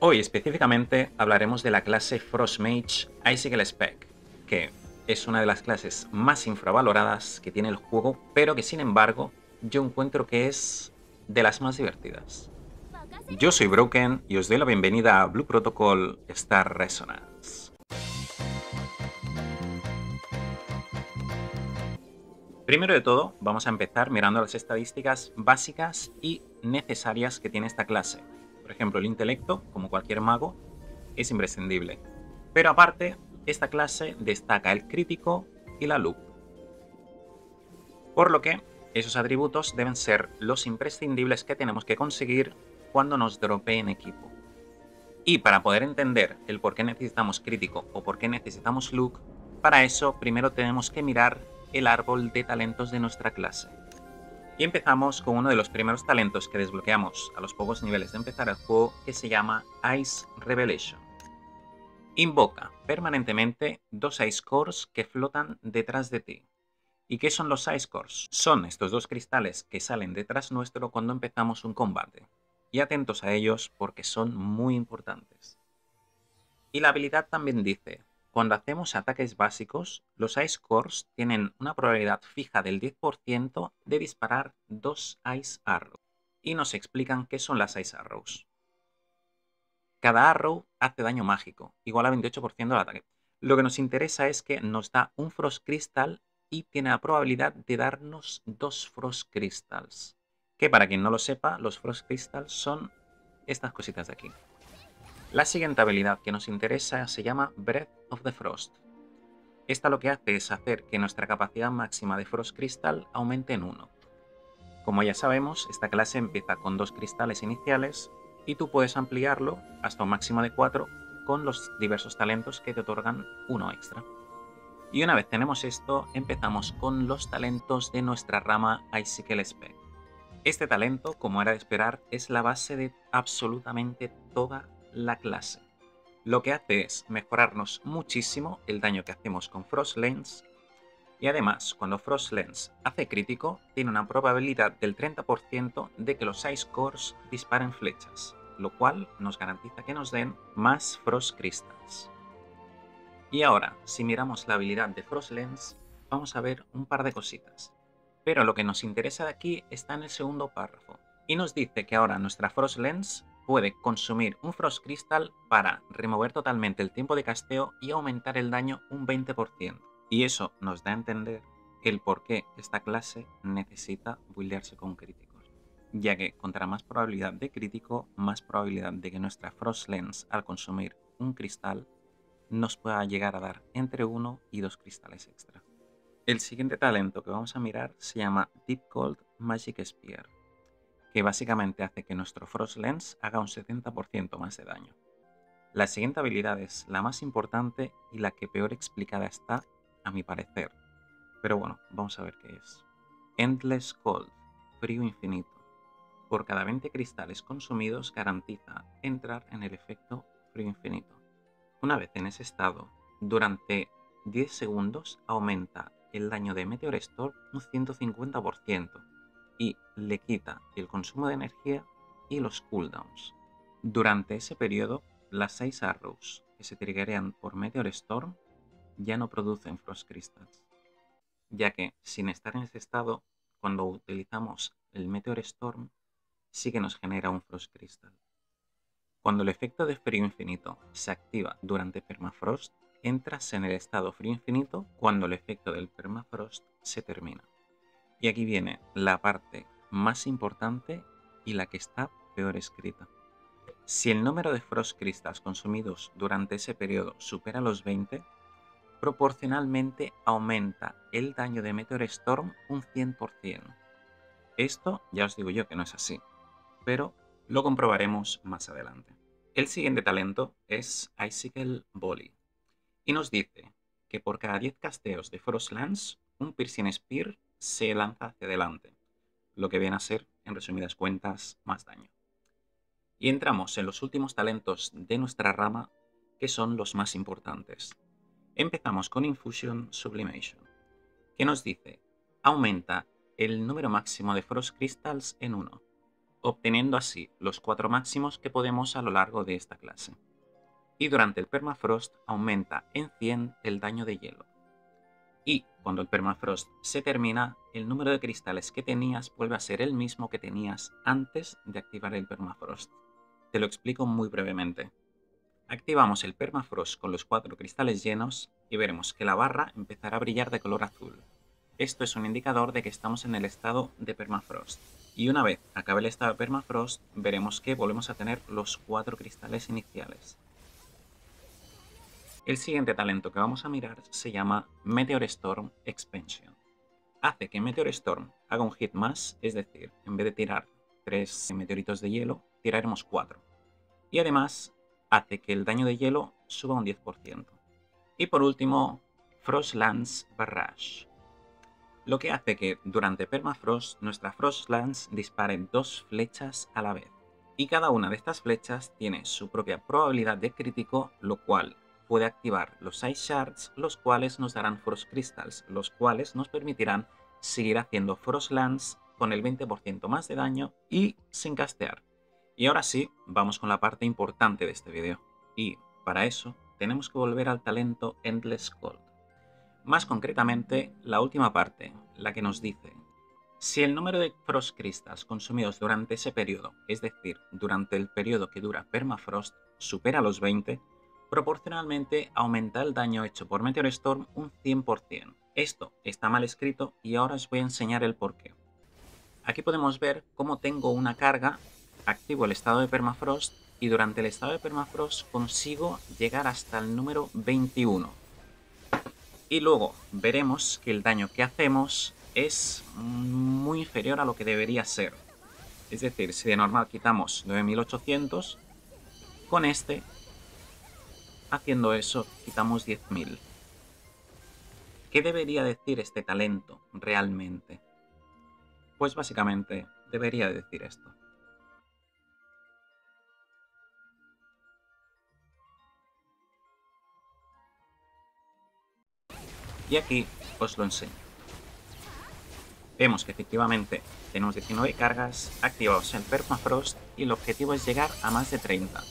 Hoy específicamente hablaremos de la clase Frostmage Icicle Spec, que es una de las clases más infravaloradas que tiene el juego, pero que sin embargo yo encuentro que es de las más divertidas. Yo soy Broken y os doy la bienvenida a Blue Protocol Star Resonance. Primero de todo, vamos a empezar mirando las estadísticas básicas y necesarias que tiene esta clase. Por ejemplo, el intelecto, como cualquier mago, es imprescindible. Pero aparte, esta clase destaca el crítico y la loop. Por lo que, esos atributos deben ser los imprescindibles que tenemos que conseguir cuando nos dropeen equipo. Y para poder entender el por qué necesitamos crítico o por qué necesitamos look, para eso primero tenemos que mirar el árbol de talentos de nuestra clase. Y empezamos con uno de los primeros talentos que desbloqueamos a los pocos niveles de empezar el juego, que se llama Ice Revelation. Invoca permanentemente dos Ice Cores que flotan detrás de ti. ¿Y qué son los Ice Cores? Son estos dos cristales que salen detrás nuestro cuando empezamos un combate. Y atentos a ellos porque son muy importantes. Y la habilidad también dice: cuando hacemos ataques básicos, los Ice Cores tienen una probabilidad fija del 10% de disparar dos Ice Arrows. Y nos explican qué son las Ice Arrows. Cada Arrow hace daño mágico, igual a 28% del ataque. Lo que nos interesa es que nos da un Frost Crystal y tiene la probabilidad de darnos dos Frost Crystals. Que para quien no lo sepa, los Frost Crystals son estas cositas de aquí. La siguiente habilidad que nos interesa se llama Breath of the Frost. Esta lo que hace es hacer que nuestra capacidad máxima de Frost Crystal aumente en 1. Como ya sabemos, esta clase empieza con 2 cristales iniciales y tú puedes ampliarlo hasta un máximo de 4 con los diversos talentos que te otorgan uno extra. Y una vez tenemos esto, empezamos con los talentos de nuestra rama Icicle Spec. Este talento, como era de esperar, es la base de absolutamente toda la clase. Lo que hace es mejorarnos muchísimo el daño que hacemos con Frost Lens. Y además, cuando Frost Lens hace crítico, tiene una probabilidad del 30% de que los Ice Cores disparen flechas, lo cual nos garantiza que nos den más Frost Crystals. Y ahora, si miramos la habilidad de Frost Lens, vamos a ver un par de cositas. Pero lo que nos interesa de aquí está en el segundo párrafo. Y nos dice que ahora nuestra Frost Lens puede consumir un Frost Crystal para remover totalmente el tiempo de casteo y aumentar el daño un 20%. Y eso nos da a entender el por qué esta clase necesita buildearse con críticos, ya que contra más probabilidad de crítico, más probabilidad de que nuestra Frost Lens, al consumir un cristal, nos pueda llegar a dar entre 1 y 2 cristales extra. El siguiente talento que vamos a mirar se llama Deep Cold Magic Spear, que básicamente hace que nuestro Frost Lens haga un 70% más de daño. La siguiente habilidad es la más importante y la que peor explicada está, a mi parecer. Pero bueno, vamos a ver qué es. Endless Cold, frío infinito. Por cada 20 cristales consumidos garantiza entrar en el efecto frío infinito. Una vez en ese estado, durante 10 segundos aumenta el daño de Meteor Storm un 150% y le quita el consumo de energía y los cooldowns. Durante ese periodo, las 6 Arrows que se triggerean por Meteor Storm ya no producen Frost Crystals, ya que sin estar en ese estado, cuando utilizamos el Meteor Storm, sí que nos genera un Frost Crystal. Cuando el efecto de frío infinito se activa durante Permafrost, entras en el estado frío infinito cuando el efecto del Permafrost se termina. Y aquí viene la parte más importante y la que está peor escrita. Si el número de Frost Crystals consumidos durante ese periodo supera los 20, proporcionalmente aumenta el daño de Meteor Storm un 100%. Esto ya os digo yo que no es así, pero lo comprobaremos más adelante. El siguiente talento es Icicle Volley y nos dice que por cada 10 casteos de Frost Lance, un Piercing Spear se lanza hacia adelante, lo que viene a ser, en resumidas cuentas, más daño. Y entramos en los últimos talentos de nuestra rama, que son los más importantes. Empezamos con Infusion Sublimation, que nos dice: aumenta el número máximo de Frost Crystals en 1. obteniendo así los 4 máximos que podemos a lo largo de esta clase. Y durante el permafrost aumenta en 100 el daño de hielo. Y cuando el permafrost se termina, el número de cristales que tenías vuelve a ser el mismo que tenías antes de activar el permafrost. Te lo explico muy brevemente. Activamos el permafrost con los 4 cristales llenos y veremos que la barra empezará a brillar de color azul. Esto es un indicador de que estamos en el estado de permafrost. Y una vez acabe el estado de permafrost, veremos que volvemos a tener los 4 cristales iniciales. El siguiente talento que vamos a mirar se llama Meteor Storm Expansion. Hace que Meteor Storm haga un hit más, es decir, en vez de tirar 3 meteoritos de hielo, tiraremos 4. Y además hace que el daño de hielo suba un 10%. Y por último, Frost Lance Barrage, lo que hace que durante Permafrost nuestra Frost Lance dispare 2 flechas a la vez. Y cada una de estas flechas tiene su propia probabilidad de crítico, lo cual puede activar los Ice Shards, los cuales nos darán Frost Crystals, los cuales nos permitirán seguir haciendo Frost Lance con el 20% más de daño y sin castear. Y ahora sí, vamos con la parte importante de este vídeo. Y para eso tenemos que volver al talento Endless Cold. Más concretamente, la última parte, la que nos dice: si el número de Frost Crystals consumidos durante ese periodo, es decir, durante el periodo que dura Permafrost, supera los 20, proporcionalmente aumenta el daño hecho por Meteor Storm un 100%. Esto está mal escrito y ahora os voy a enseñar el porqué. Aquí podemos ver cómo tengo una carga, activo el estado de Permafrost y durante el estado de Permafrost consigo llegar hasta el número 21. Y luego veremos que el daño que hacemos es muy inferior a lo que debería ser. Es decir, si de normal quitamos 9800, con este, haciendo eso, quitamos 10.000. ¿Qué debería decir este talento realmente? Pues básicamente debería decir esto. Y aquí os lo enseño. Vemos que efectivamente tenemos 19 cargas activados en Permafrost y el objetivo es llegar a más de 30.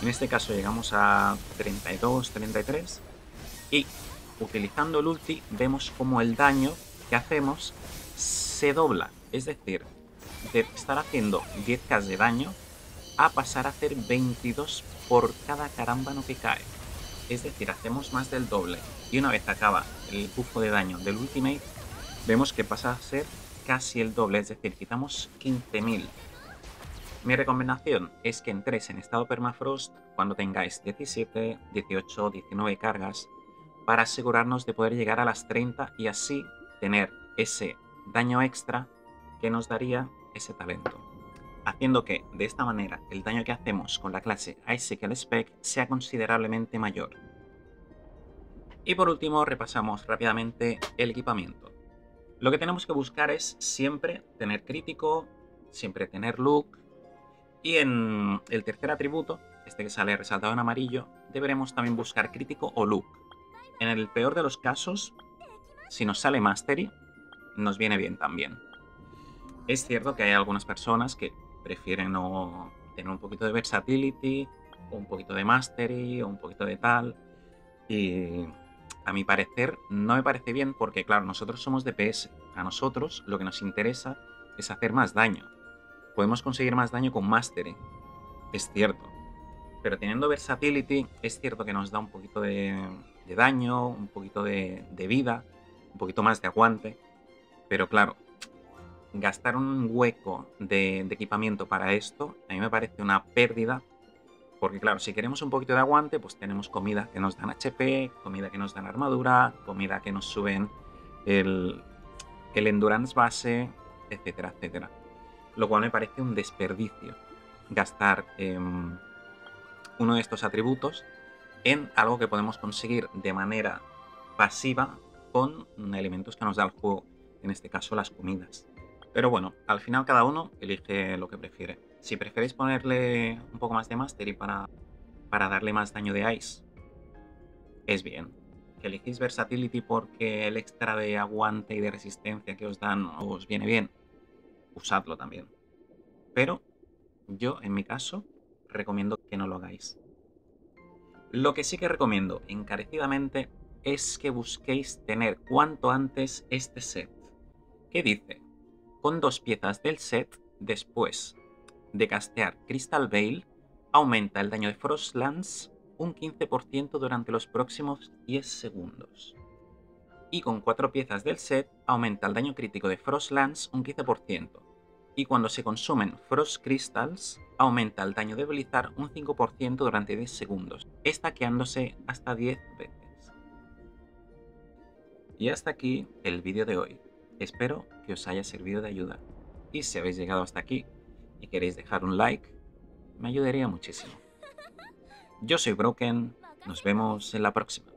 En este caso llegamos a 32, 33 y utilizando el ulti vemos como el daño que hacemos se dobla. Es decir, de estar haciendo 10k de daño a pasar a hacer 22 por cada carámbano que cae. Es decir, hacemos más del doble. Y una vez acaba el buffo de daño del ultimate, vemos que pasa a ser casi el doble, es decir, quitamos 15.000. Mi recomendación es que entréis en estado Permafrost cuando tengáis 17, 18, 19 cargas para asegurarnos de poder llegar a las 30 y así tener ese daño extra que nos daría ese talento, haciendo que de esta manera el daño que hacemos con la clase Icicle Spec sea considerablemente mayor. Y por último repasamos rápidamente el equipamiento. Lo que tenemos que buscar es siempre tener crítico, siempre tener look, y en el tercer atributo, este que sale resaltado en amarillo, deberemos también buscar crítico o look. En el peor de los casos, si nos sale Mastery, nos viene bien también. Es cierto que hay algunas personas que prefieren tener un poquito de versatility, o un poquito de Mastery, o un poquito de tal, y a mi parecer no me parece bien porque, claro, nosotros somos DPS. A nosotros lo que nos interesa es hacer más daño. Podemos conseguir más daño con Mastery, es cierto. Pero teniendo Versatility, es cierto que nos da un poquito de daño, un poquito de vida, un poquito más de aguante. Pero claro, gastar un hueco de equipamiento para esto, a mí me parece una pérdida. Porque claro, si queremos un poquito de aguante, pues tenemos comida que nos dan HP, comida que nos dan armadura, comida que nos suben el endurance base, etcétera, etcétera. Lo cual me parece un desperdicio gastar uno de estos atributos en algo que podemos conseguir de manera pasiva con elementos que nos da el juego, en este caso las comidas. Pero bueno, al final cada uno elige lo que prefiere. Si preferéis ponerle un poco más de Mastery para darle más daño de Ice, es bien. Que elegís Versatility porque el extra de aguante y de resistencia que os dan os viene bien, usadlo también. pero yo, en mi caso, recomiendo que no lo hagáis. Lo que sí que recomiendo encarecidamente es que busquéis tener cuanto antes este set, que dice, con 2 piezas del set, después de castear Crystal Veil, aumenta el daño de Frostlands un 15% durante los próximos 10 segundos. Y con 4 piezas del set, aumenta el daño crítico de Frostlands un 15%. Y cuando se consumen Frost Crystals, aumenta el daño de Blizzard un 5% durante 10 segundos, stackeándose hasta 10 veces. Y hasta aquí el vídeo de hoy. Espero que os haya servido de ayuda. Y si habéis llegado hasta aquí y queréis dejar un like, me ayudaría muchísimo. Yo soy Broken, nos vemos en la próxima.